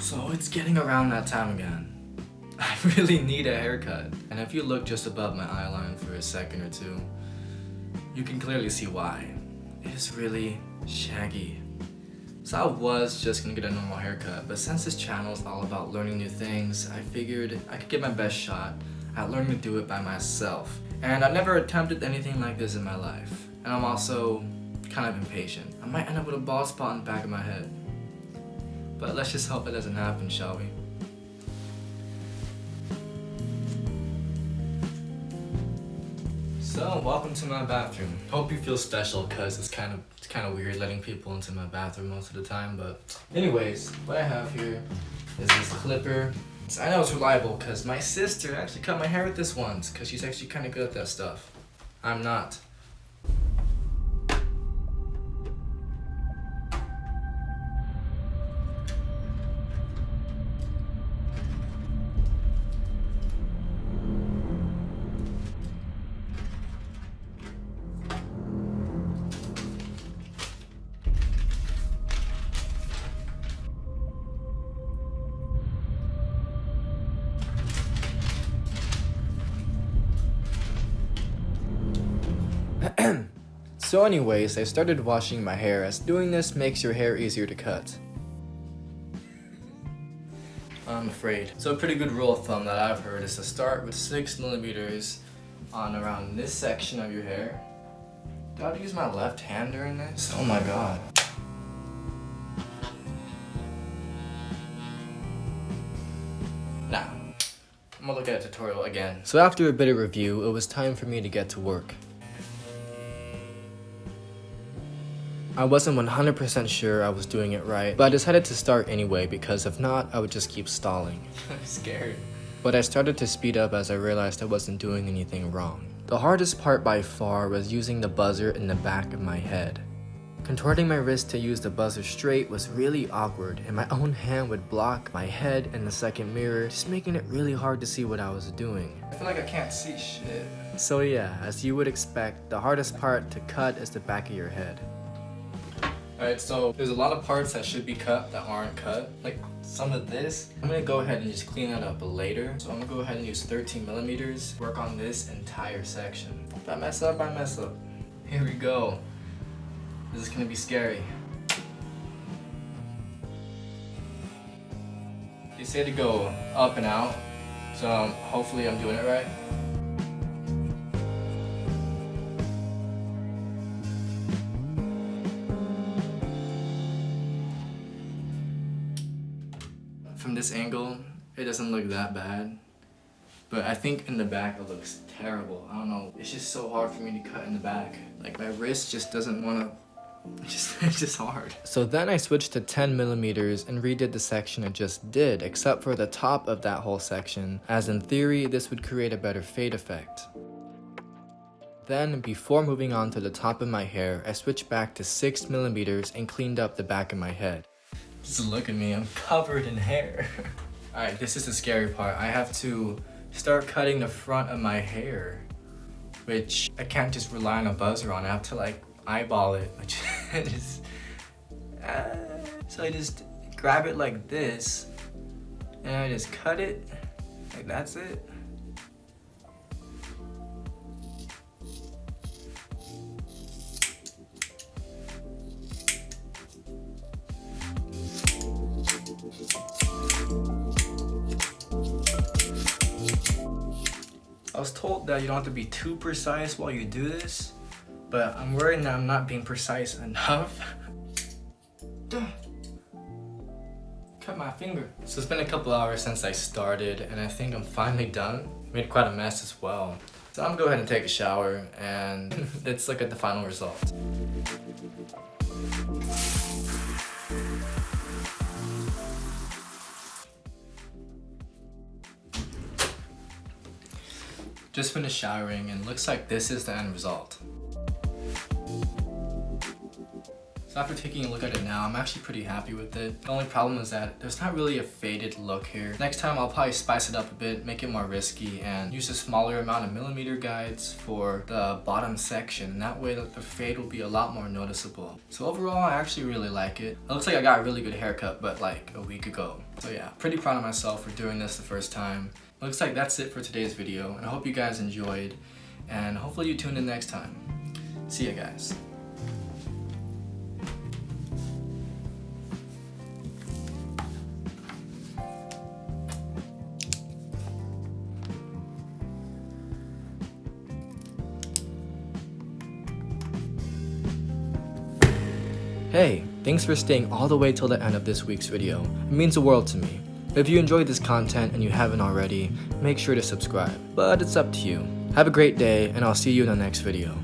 So it's getting around that time again. I really need a haircut. And if you look just above my eye line for a second or two, you can clearly see why. It is really shaggy. So I was just gonna get a normal haircut, but since this channel is all about learning new things, I figured I could give my best shot at learning to do it by myself. And I've never attempted anything like this in my life. And I'm also kind of impatient. I might end up with a bald spot in the back of my head. But let's just hope it doesn't happen, shall we? So, welcome to my bathroom. Hope you feel special, cause it's kind of weird letting people into my bathroom most of the time. But anyways, what I have here is this clipper. So I know it's reliable cause my sister actually cut my hair with this once, cause she's actually kind of good at that stuff. I'm not. So anyways, I started washing my hair as doing this makes your hair easier to cut. I'm afraid. So a pretty good rule of thumb that I've heard is to start with 6mm on around this section of your hair. Do I have to use my left hand during this? Oh my god. Nah, I'm gonna look at a tutorial again. So after a bit of review, it was time for me to get to work. I wasn't 100% sure I was doing it right, but I decided to start anyway because if not, I would just keep stalling. I'm scared. But I started to speed up as I realized I wasn't doing anything wrong. The hardest part by far was using the buzzer in the back of my head. Contorting my wrist to use the buzzer straight was really awkward, and my own hand would block my head in the second mirror, just making it really hard to see what I was doing. I feel like I can't see shit. So yeah, as you would expect, the hardest part to cut is the back of your head. Alright, so there's a lot of parts that should be cut that aren't cut. Like some of this, I'm gonna go ahead and just clean that up later. So I'm gonna go ahead and use 13mm, work on this entire section. If I mess up, I mess up. Here we go. This is gonna be scary. They say to go up and out, so hopefully I'm doing it right. From this angle, it doesn't look that bad, but I think in the back it looks terrible. I don't know, it's just so hard for me to cut in the back. Like my wrist just doesn't want to, it's just hard. So then I switched to 10mm and redid the section I just did, except for the top of that whole section, as in theory this would create a better fade effect. Then, before moving on to the top of my hair, I switched back to 6mm and cleaned up the back of my head. Just look at me, I'm covered in hair. Alright, this is the scary part. I have to start cutting the front of my hair, which I can't just rely on a buzzer on. I have to like eyeball it, which is... So I just grab it like this, and I just cut it, like that's it. I was told that you don't have to be too precise while you do this, but I'm worried that I'm not being precise enough. Cut my finger. So it's been a couple hours since I started, and I think I'm finally done. Made quite a mess as well. So I'm gonna go ahead and take a shower, and let's look at the final result. Just finished showering and looks like this is the end result. So after taking a look at it now, I'm actually pretty happy with it. The only problem is that there's not really a faded look here. Next time I'll probably spice it up a bit, make it more risky, and use a smaller amount of millimeter guides for the bottom section. That way the fade will be a lot more noticeable. So overall, I actually really like it. It looks like I got a really good haircut, but like a week ago. So yeah, pretty proud of myself for doing this the first time. Looks like that's it for today's video, and I hope you guys enjoyed, and hopefully you tune in next time. See ya, guys. Hey, thanks for staying all the way till the end of this week's video. It means the world to me. If you enjoyed this content and you haven't already, make sure to subscribe. But it's up to you. Have a great day, and I'll see you in the next video.